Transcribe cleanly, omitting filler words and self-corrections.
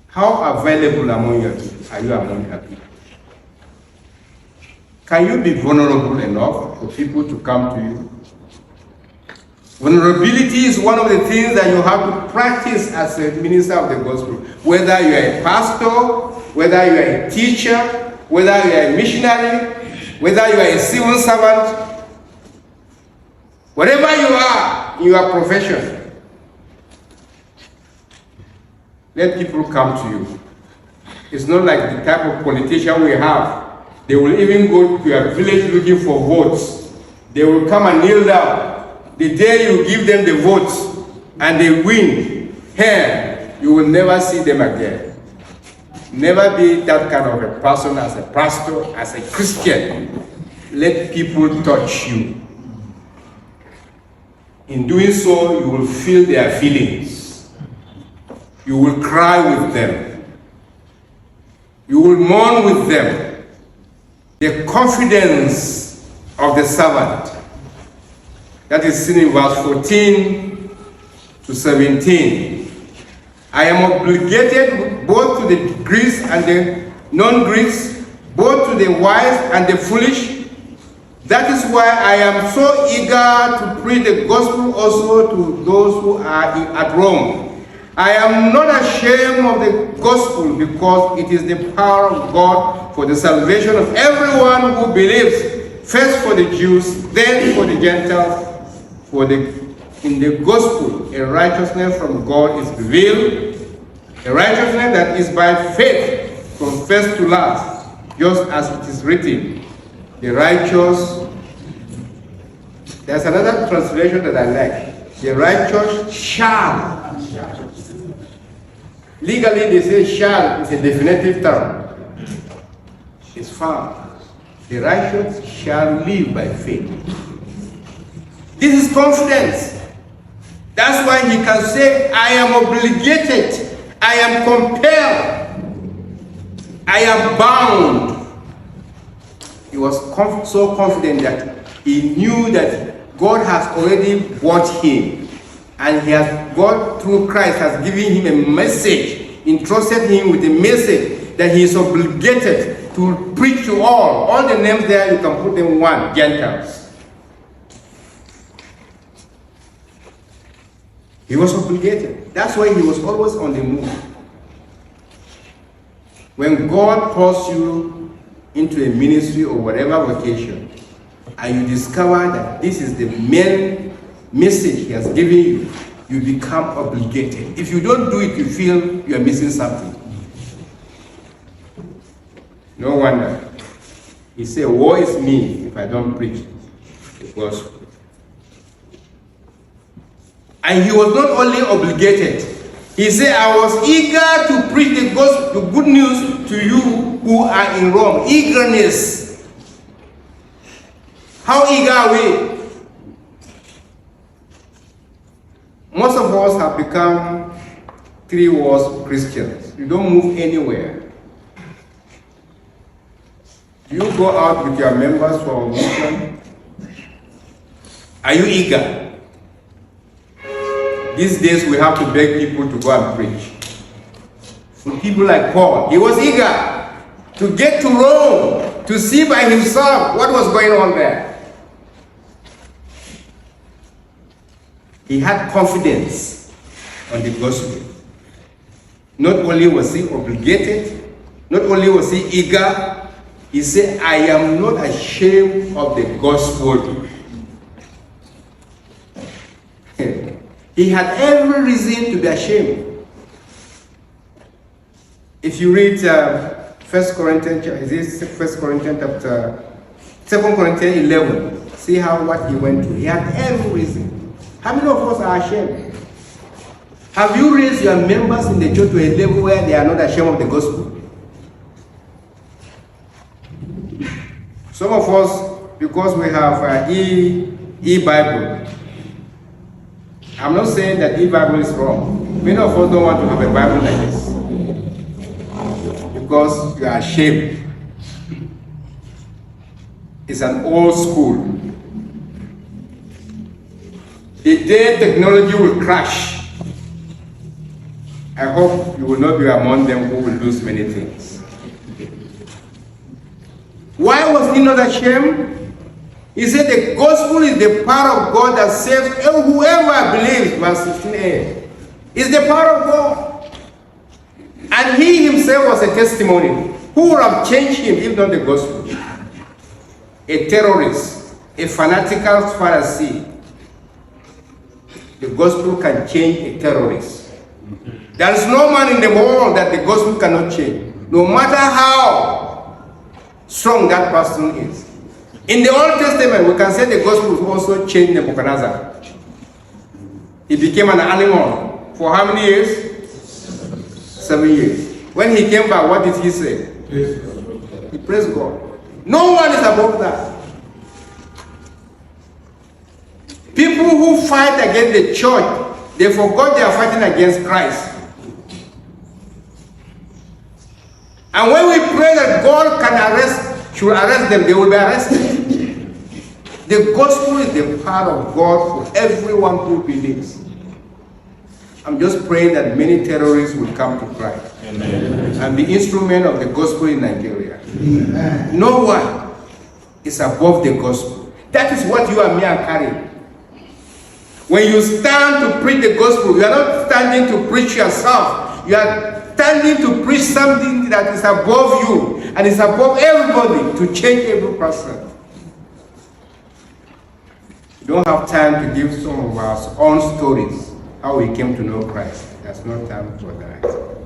How available among your people are you among your people? Can you be vulnerable enough for people to come to you? Vulnerability is one of the things that you have to practice as a minister of the gospel. Whether you are a pastor, whether you are a teacher, whether you are a missionary, whether you are a civil servant, whatever you are in your profession, let people come to you. It's not like the type of politician we have. They will even go to your village looking for votes. They will come and kneel down. The day you give them the votes and they win, here, you will never see them again. Never be that kind of a person as a pastor, as a Christian. Let people touch you. In doing so, you will feel their feelings. You will cry with them. You will mourn with them. The confidence of the servant. That is seen in verse 14 to 17. I am obligated both to the Greeks and the non-Greeks, both to the wise and the foolish. That is why I am so eager to preach the gospel also to those who are at Rome. I am not ashamed of the gospel because it is the power of God for the salvation of everyone who believes, first for the Jews, then for the Gentiles. For in the gospel, a righteousness from God is revealed, a righteousness that is by faith from first to last, just as it is written, the righteous. There's another translation that I like. The righteous shall. Legally, they say shall is a definitive term. It's found. The righteous shall live by faith. This is confidence. That's why he can say, I am obligated, I am compelled, I am bound. He was so confident that he knew that God has already bought him, and God through Christ has given him a message, entrusted him with a message that he is obligated to preach to all. All the names there, you can put them one, Gentiles. He was obligated. That's why he was always on the move. When God calls you into a ministry or whatever vocation, and you discover that this is the main message he has given you, you become obligated. If you don't do it, you feel you are missing something. No wonder. He said, woe is me if I don't preach the gospel. And he was not only obligated, he said, I was eager to preach the gospel, the good news to you who are in Rome. Eagerness. How eager are we? Most of us have become 3 walls Christians. You don't move anywhere. Do you go out with your members for a mission? Are you eager? These days we have to beg people to go and preach. For people like Paul, he was eager to get to Rome to see by himself what was going on there. He had confidence on the gospel. Not only was he obligated, not only was he eager, he said, I am not ashamed of the gospel. He had every reason to be ashamed. If you read 1 Corinthians chapter 2 Corinthians 11, see what he went through. He had every reason. How many of us are ashamed? Have you raised your members in the church to a level where they are not ashamed of the gospel? Some of us, because we have e-Bible. I'm not saying that e-Bible is wrong. Many of us don't want to have a Bible like this because you are ashamed. It's an old school. The day technology will crash I hope you will not be among them who will lose many things. Why was he not ashamed? He said the gospel is the power of God that saves whoever believes, verse 16a. It's the power of God. And he himself was a testimony. Who would have changed him if not the gospel? A terrorist, a fanatical Pharisee. The gospel can change a terrorist. There is no man in the world that the gospel cannot change, no matter how strong that person is. In the Old Testament, we can say the gospel also changed Nebuchadnezzar. He became an animal for how many years? 7 years. When he came back, what did he say? He praised God. No one is above that. People who fight against the church, they forgot they are fighting against Christ. And when we pray that God should arrest them, they will be arrested. The gospel is the power of God for everyone who believes. I'm just praying that many terrorists will come to Christ. Amen. And be instrument of the gospel in Nigeria. Amen. No one is above the gospel. That is what you and me are carrying. When you stand to preach the gospel, you are not standing to preach yourself. You are standing to preach something that is above you and is above everybody to change every person. We don't have time to give some of our own stories, how we came to know Christ. There's no time for that.